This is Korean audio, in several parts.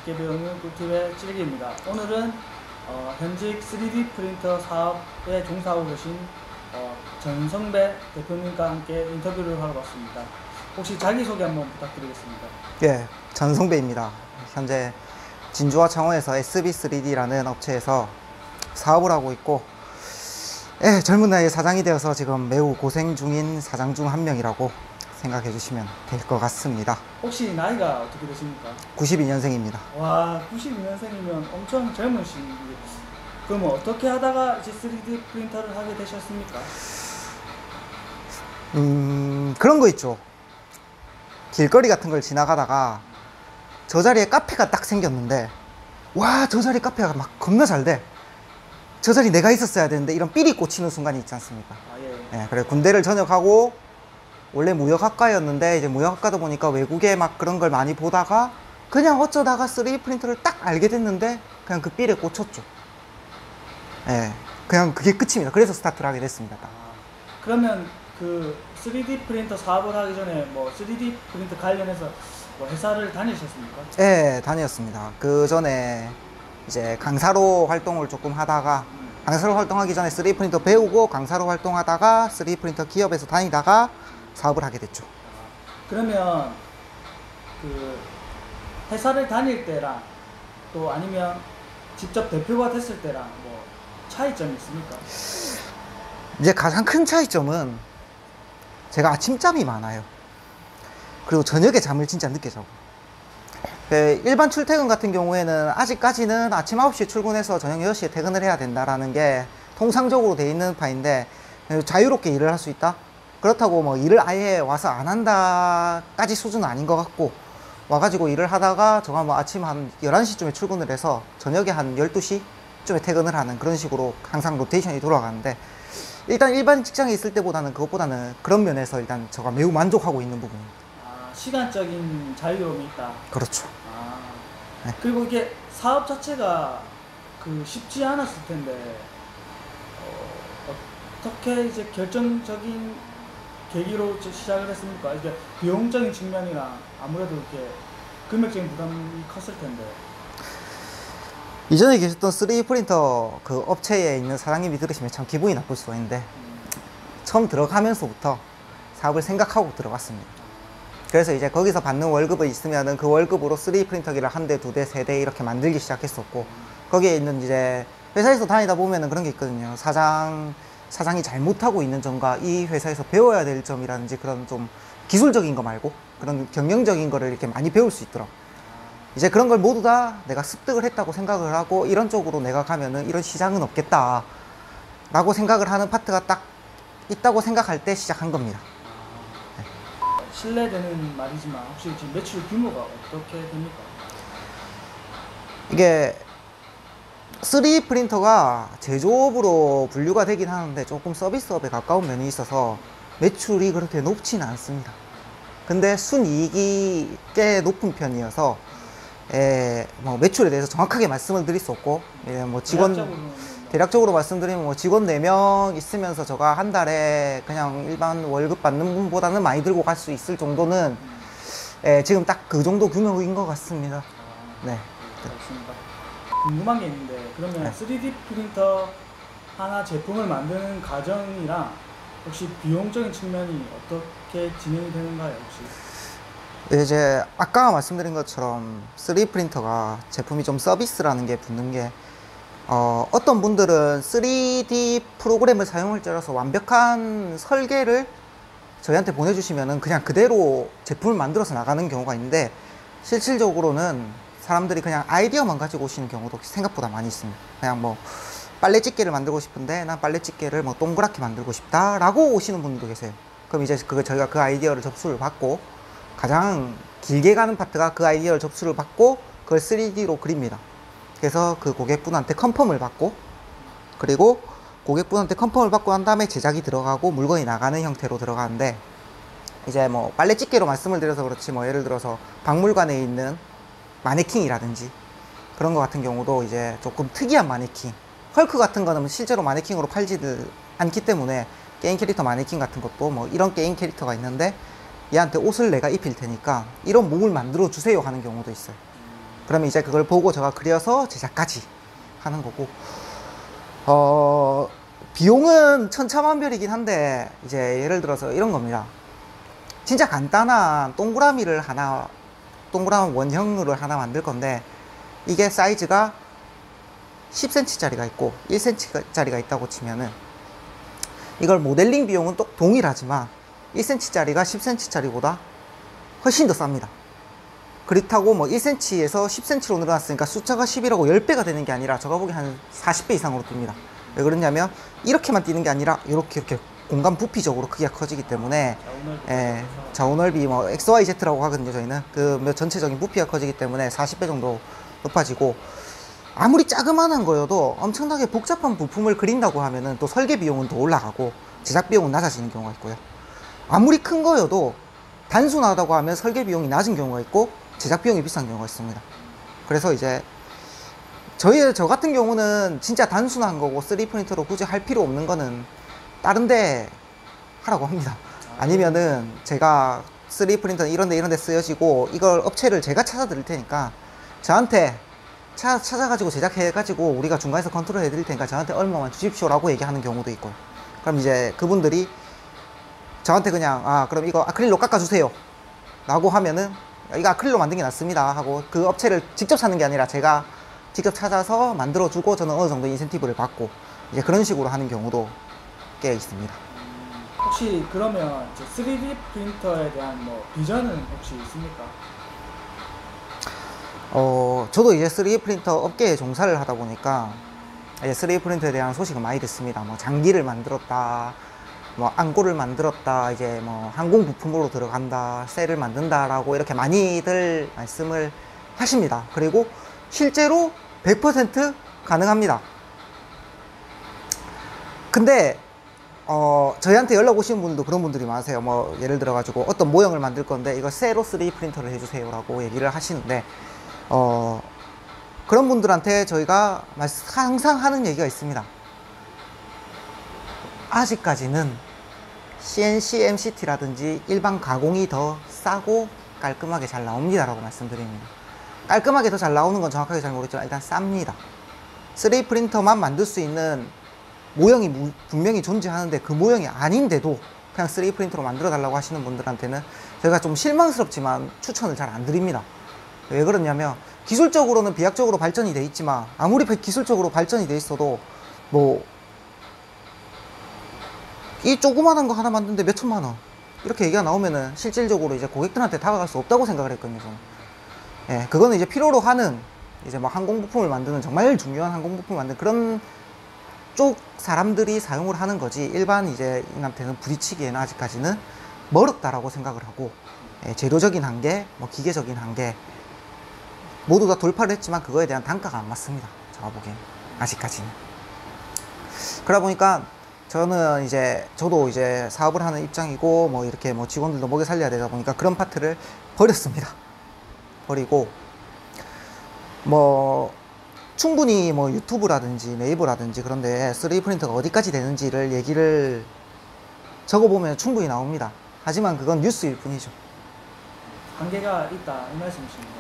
쉽게 배우는 꿀팁의 찌르기입니다. 오늘은 현직 3D 프린터 사업에 종사하고 계신 전성배 대표님과 함께 인터뷰를 하러 왔습니다. 혹시 자기소개 한번 부탁드리겠습니다. 예, 전성배입니다. 현재 진주와 창원에서 SB3D라는 업체에서 사업을 하고 있고, 예, 젊은 나이에 사장이 되어서 지금 매우 고생 중인 사장 중 한 명이라고 생각해 주시면 될 것 같습니다. 혹시 나이가 어떻게 되십니까? 92년생입니다. 와, 92년생이면 엄청 젊으신. 그러면 어떻게 하다가 이제 3D 프린터를 하게 되셨습니까? 그런 거 있죠. 길거리 같은 걸 지나가다가 저 자리에 카페가 딱 생겼는데, 와, 저 자리 카페가 막 겁나 잘 돼. 저 자리 내가 있었어야 되는데, 이런 삘이 꽂히는 순간이 있지 않습니까? 아, 예. 예, 그래, 군대를 전역하고 원래 무역학과였는데 이제 무역학과다 보니까 외국에 막 그런 걸 많이 보다가 그냥 어쩌다가 3D 프린터를 딱 알게 됐는데 그냥 그 삘에 꽂혔죠. 예, 그냥 그게 끝입니다. 그래서 스타트를 하게 됐습니다. 딱. 그러면 그 3D 프린터 사업을 하기 전에 뭐 3D 프린터 관련해서 뭐 회사를 다니셨습니까? 예, 다녔습니다. 그 전에 이제 강사로 활동을 조금 하다가, 강사로 활동하기 전에 3D 프린터 배우고 강사로 활동하다가 3D 프린터 기업에서 다니다가 사업을 하게 됐죠. 그러면 그 회사를 다닐 때랑 또 아니면 직접 대표가 됐을 때랑 뭐 차이점이 있습니까? 이제 가장 큰 차이점은 제가 아침잠이 많아요. 그리고 저녁에 잠을 진짜 늦게 자고. 일반 출퇴근 같은 경우에는 아직까지는 아침 9시에 출근해서 저녁 6시에 퇴근을 해야 된다라는 게 통상적으로 돼 있는 파인데, 자유롭게 일을 할 수 있다? 그렇다고 뭐 일을 아예 와서 안 한다까지 수준은 아닌 것 같고, 와가지고 일을 하다가 저가 뭐 아침 한 11시쯤에 출근을 해서 저녁에 한 12시쯤에 퇴근을 하는 그런 식으로 항상 로테이션이 돌아가는데, 일단 일반 직장에 있을 때보다는 그것보다는 그런 면에서 일단 제가 매우 만족하고 있는 부분입니다. 아, 시간적인 자유로움이 있다. 그렇죠. 아, 네. 그리고 이게 사업 자체가 쉽지 않았을 텐데 어떻게 이제 결정적인 계기로 시작을 했습니까? 이게 비용적인 측면이나 아무래도 이렇게 금액적인 부담이 컸을 텐데. 이전에 계셨던 3D 프린터 그 업체에 있는 사장님이 들으시면 참 기분이 나쁠 수가 있는데, 처음 들어가면서부터 사업을 생각하고 들어갔습니다. 그래서 이제 거기서 받는 월급이 있으면은 그 월급으로 3D 프린터기를 한 대, 두 대, 세 대 이렇게 만들기 시작했었고, 거기에 있는 이제 회사에서 다니다 보면은 그런 게 있거든요. 사장이 잘못하고 있는 점과 이 회사에서 배워야 될 점이라든지 그런 좀 기술적인 거 말고 그런 경영적인 거를 이렇게 많이 배울 수 있더라고. 이제 그런 걸 모두 다 내가 습득을 했다고 생각을 하고, 이런 쪽으로 내가 가면은 이런 시장은 없겠다 라고 생각을 하는 파트가 딱 있다고 생각할 때 시작한 겁니다. 실례되는 말이지만 혹시 지금 매출 규모가 어떻게 됩니까? 이게 3D 프린터가 제조업으로 분류가 되긴 하는데 조금 서비스업에 가까운 면이 있어서 매출이 그렇게 높지는 않습니다. 근데 순이익이 꽤 높은 편이어서 뭐 매출에 대해서 정확하게 말씀을 드릴 수 없고, 뭐 대략적으로 말씀드리면 뭐 직원 4명 있으면서 제가 한 달에 그냥 일반 월급 받는 분보다는 많이 들고 갈 수 있을 정도는 지금 딱 그 정도 규모인 것 같습니다. 네. 알겠습니다. 궁금한 게 있는데, 그러면 3D 프린터 하나 제품을 만드는 과정이랑 혹시 비용적인 측면이 어떻게 진행이 되는가요, 혹시? 이제 아까 말씀드린 것처럼 3D 프린터가 제품이 좀 서비스라는 게 붙는 게, 어떤 분들은 3D 프로그램을 사용할 줄 알아서 완벽한 설계를 저희한테 보내주시면은 그냥 그대로 제품을 만들어서 나가는 경우가 있는데, 실질적으로는 사람들이 그냥 아이디어만 가지고 오시는 경우도 생각보다 많이 있습니다. 그냥 뭐 빨래집게를 만들고 싶은데 난 빨래집게를 뭐 동그랗게 만들고 싶다 라고 오시는 분들도 계세요. 그럼 이제 저희가 그 아이디어를 접수를 받고, 가장 길게 가는 파트가 그 아이디어를 접수를 받고 그걸 3D로 그립니다. 그래서 그 고객분한테 컨펌을 받고, 그리고 고객분한테 컨펌을 받고 난 다음에 제작이 들어가고 물건이 나가는 형태로 들어가는데, 이제 뭐 빨래집게로 말씀을 드려서 그렇지, 뭐 예를 들어서 박물관에 있는 마네킹이라든지 그런 거 같은 경우도 이제 조금 특이한 마네킹, 헐크 같은 거는 실제로 마네킹으로 팔지를 않기 때문에 게임 캐릭터 마네킹 같은 것도 뭐 이런 게임 캐릭터가 있는데 얘한테 옷을 내가 입힐 테니까 이런 몸을 만들어 주세요 하는 경우도 있어요. 그러면 이제 그걸 보고 제가 그려서 제작까지 하는 거고, 비용은 천차만별이긴 한데, 이제 예를 들어서 이런 겁니다. 진짜 간단한 동그라미 원형으로 하나 만들 건데, 이게 사이즈가 10cm짜리가 있고 1cm짜리가 있다고 치면은, 이걸 모델링 비용은 또 동일하지만 1cm짜리가 10cm짜리보다 훨씬 더 쌉니다. 그렇다고 뭐 1cm에서 10cm로 늘어났으니까 숫자가 11하고 10배가 되는 게 아니라 제가 보기엔 한 40배 이상으로 뜹니다. 왜 그러냐면 이렇게만 뛰는 게 아니라 이렇게 공간 부피적으로 크기가 커지기 때문에, 좌우 넓이 뭐 XYZ라고 하거든요. 저희는 그 전체적인 부피가 커지기 때문에 40배 정도 높아지고, 아무리 자그마한 거여도 엄청나게 복잡한 부품을 그린다고 하면은 또 설계 비용은 더 올라가고 제작 비용은 낮아지는 경우가 있고요. 아무리 큰 거여도 단순하다고 하면 설계 비용이 낮은 경우가 있고 제작 비용이 비싼 경우가 있습니다. 그래서 이제 저 같은 경우는 진짜 단순한 거고 3D 프린터로 굳이 할 필요 없는 거는 다른 데 하라고 합니다. 아니면은 제가 3D 프린터 이런 데 쓰여지고 이걸 업체를 제가 찾아 드릴 테니까 저한테 찾아가지고 제작해가지고 우리가 중간에서 컨트롤 해드릴 테니까 저한테 얼마만 주십시오 라고 얘기하는 경우도 있고요. 그럼 이제 그분들이 저한테 그냥 그럼 이거 아크릴로 깎아주세요 라고 하면은 이거 아크릴로 만든 게 낫습니다 하고 그 업체를 직접 찾는 게 아니라 제가 직접 찾아서 만들어주고 저는 어느 정도 인센티브를 받고 이제 그런 식으로 하는 경우도 꽤 있습니다. 혹시 그러면 3D 프린터에 대한 뭐 비전은 혹시 있습니까? 저도 이제 3D 프린터 업계에 종사를 하다 보니까 이제 3D 프린터에 대한 소식을 많이 듣습니다. 뭐 장기를 만들었다, 뭐 안고를 만들었다, 이제 뭐 항공 부품으로 들어간다, 셀을 만든다라고 이렇게 많이들 말씀을 하십니다. 그리고 실제로 100% 가능합니다. 근데 저희한테 연락 오시는 분들도 그런 분들이 많으세요. 뭐 예를 들어 가지고 어떤 모형을 만들 건데 이거 쇠로 3D 프린터를 해주세요 라고 얘기를 하시는데, 그런 분들한테 저희가 항상 하는 얘기가 있습니다. 아직까지는 CNC, MCT라든지 일반 가공이 더 싸고 깔끔하게 잘 나옵니다 라고 말씀드립니다. 깔끔하게 더 잘 나오는 건 정확하게 잘 모르겠지만 일단 쌉니다. 3D 프린터만 만들 수 있는 모형이 분명히 존재하는데 그 모형이 아닌데도 그냥 3D 프린터로 만들어 달라고 하시는 분들한테는 저희가 좀 실망스럽지만 추천을 잘 안 드립니다. 왜 그러냐면 기술적으로는 비약적으로 발전이 돼 있지만 아무리 기술적으로 발전이 돼 있어도 뭐 이 조그만한 거 하나 만드는데 몇 천만 원 이렇게 얘기가 나오면은 실질적으로 이제 고객들한테 다가갈 수 없다고 생각을 했거든요. 저는. 예, 그거는 이제 필요로 하는 이제 뭐 항공 부품을 만드는 정말 중요한 항공 부품을 만드는 그런 쪽 사람들이 사용을 하는 거지, 일반 이제 인한테는 부딪히기에는 아직까지는 멀었다라고 생각을 하고, 재료적인 한계, 뭐 기계적인 한계 모두 다 돌파를 했지만 그거에 대한 단가가 안 맞습니다. 제가 보기엔 아직까지는. 그러다 보니까 저도 이제 사업을 하는 입장이고 뭐 이렇게 뭐 직원들도 먹여 살려야 되다 보니까 그런 파트를 버렸습니다. 버리고 뭐 충분히 뭐 유튜브라든지 네이버라든지 그런데 3D 프린터가 어디까지 되는지를 얘기를 적어보면 충분히 나옵니다. 하지만 그건 뉴스일 뿐이죠. 한계가 있다 이 말씀이신 거예요?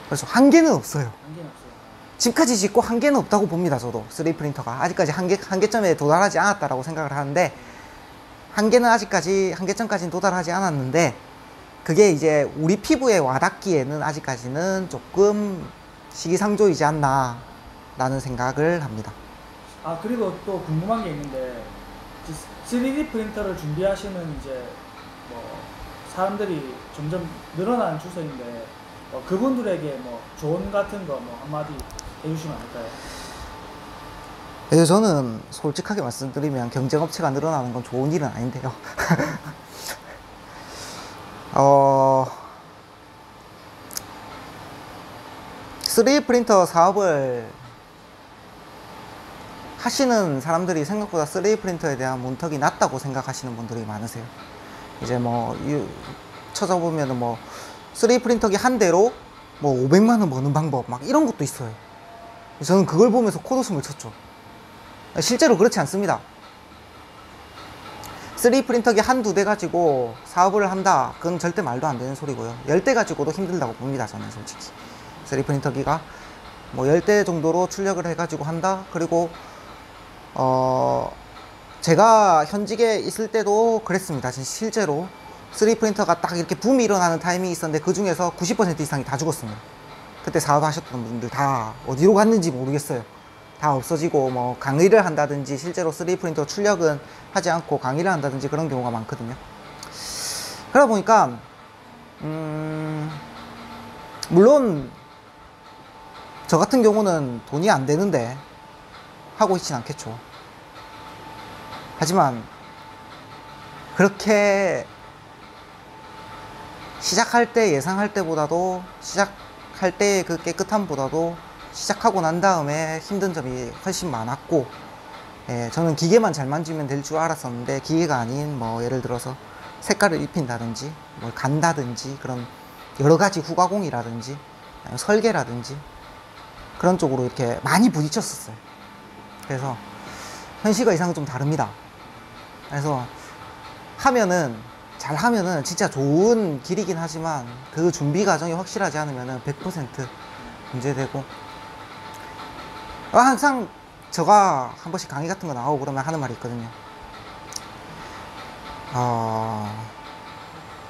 그래서 한계는 없어요. 한계는 없어요. 집까지 짓고 한계는 없다고 봅니다. 저도 3D 프린터가 아직까지 한계점에 도달하지 않았다라고 생각을 하는데, 한계는 아직까지 한계점까지는 도달하지 않았는데 그게 이제 우리 피부에 와닿기에는 아직까지는 조금 시기상조이지 않나 라는 생각을 합니다. 그리고 또 궁금한 게 있는데 3D 프린터를 준비하시는 이제 뭐 사람들이 점점 늘어나는 추세인데 그분들에게 뭐 조언 같은 거 뭐 한마디 해주시면 안 될까요? 그래서 저는 솔직하게 말씀드리면 경쟁업체가 늘어나는 건 좋은 일은 아닌데요. 3D 프린터 사업을 하시는 사람들이 생각보다 3D 프린터에 대한 문턱이 낮다고 생각하시는 분들이 많으세요. 이제 뭐 찾아보면은 뭐 3D 프린터기 한 대로 뭐 500만 원 버는 방법 막 이런 것도 있어요. 저는 그걸 보면서 코웃음을 쳤죠. 실제로 그렇지 않습니다. 3D 프린터기 한두 대 가지고 사업을 한다, 그건 절대 말도 안 되는 소리고요. 10대 가지고도 힘들다고 봅니다. 저는 솔직히 3D 프린터기가 뭐 10대 정도로 출력을 해가지고 한다. 그리고 제가 현직에 있을 때도 그랬습니다. 실제로 3D 프린터가 딱 이렇게 붐이 일어나는 타이밍이 있었는데 그 중에서 90% 이상이 다 죽었습니다. 그때 사업하셨던 분들 다 어디로 갔는지 모르겠어요. 다 없어지고 뭐 강의를 한다든지 실제로 3D 프린터 출력은 하지 않고 강의를 한다든지 그런 경우가 많거든요. 그러다 보니까 물론 저 같은 경우는 돈이 안 되는데 하고 있진 않겠죠. 하지만 그렇게 시작할 때 예상할 때보다도 시작할 때의 그 깨끗함보다도 시작하고 난 다음에 힘든 점이 훨씬 많았고, 예, 저는 기계만 잘 만지면 될 줄 알았었는데 기계가 아닌 뭐 예를 들어서 색깔을 입힌다든지 뭘 간다든지 그런 여러 가지 후가공이라든지 설계라든지 그런 쪽으로 이렇게 많이 부딪혔었어요. 그래서 현실과 이상은 좀 다릅니다. 그래서 잘 하면은 진짜 좋은 길이긴 하지만 그 준비 과정이 확실하지 않으면은 100% 문제되고, 항상 제가 한 번씩 강의 같은 거 나오고 그러면 하는 말이 있거든요.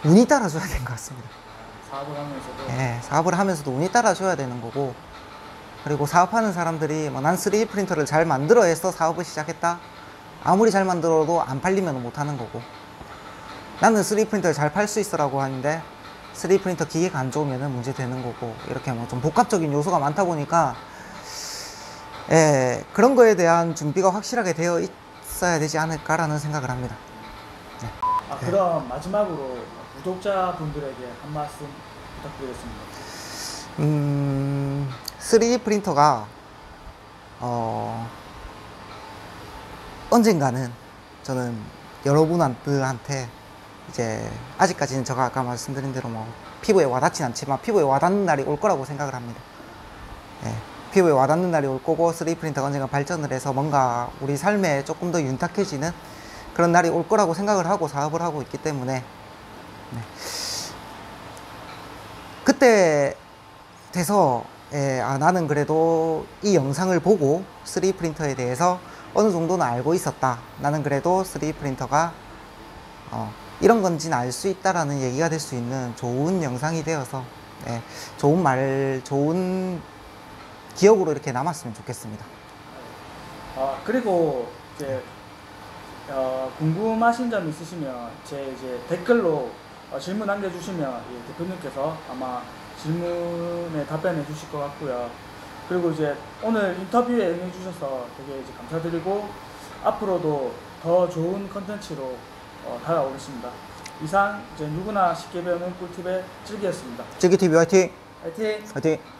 운이 따라줘야 되는 것 같습니다. 사업을 하면서도. 네, 사업을 하면서도 운이 따라줘야 되는 거고, 그리고 사업하는 사람들이 뭐 난 3D 프린터를 잘 만들어 해서 사업을 시작했다. 아무리 잘 만들어도 안 팔리면 못 하는 거고, 나는 3D 프린터를 잘 팔 수 있어 라고 하는데 3D 프린터 기계가 안 좋으면 문제 되는 거고, 이렇게 뭐 좀 복합적인 요소가 많다 보니까, 예, 그런 거에 대한 준비가 확실하게 되어 있어야 되지 않을까라는 생각을 합니다. 네. 그럼 마지막으로 구독자분들에게 한 말씀 부탁드리겠습니다. 3D 프린터가 언젠가는 저는 여러분들한테 이제 아직까지는 제가 아까 말씀드린 대로 뭐 피부에 와닿진 않지만 피부에 와닿는 날이 올 거라고 생각을 합니다. 예, 피부에 와닿는 날이 올 거고 3D 프린터가 언젠가 발전을 해서 뭔가 우리 삶에 조금 더 윤택해지는 그런 날이 올 거라고 생각을 하고 사업을 하고 있기 때문에, 네, 그때 돼서 나는 그래도 이 영상을 보고 3D 프린터에 대해서 어느 정도는 알고 있었다. 나는 그래도 3D 프린터가 이런 건지는 알 수 있다라는 얘기가 될 수 있는 좋은 영상이 되어서, 좋은 기억으로 이렇게 남았으면 좋겠습니다. 그리고 이제 궁금하신 점 있으시면 이제 댓글로 질문 남겨주시면 대표님께서 아마 질문에 답변해 주실 것 같고요. 그리고 이제 오늘 인터뷰에 응해 주셔서 되게 이제 감사드리고 앞으로도 더 좋은 컨텐츠로 다가오겠습니다. 이상 이제 누구나 쉽게 배우는 꿀팁의 찔기였습니다. 찔기TV 화이팅! 화이팅! 화이팅!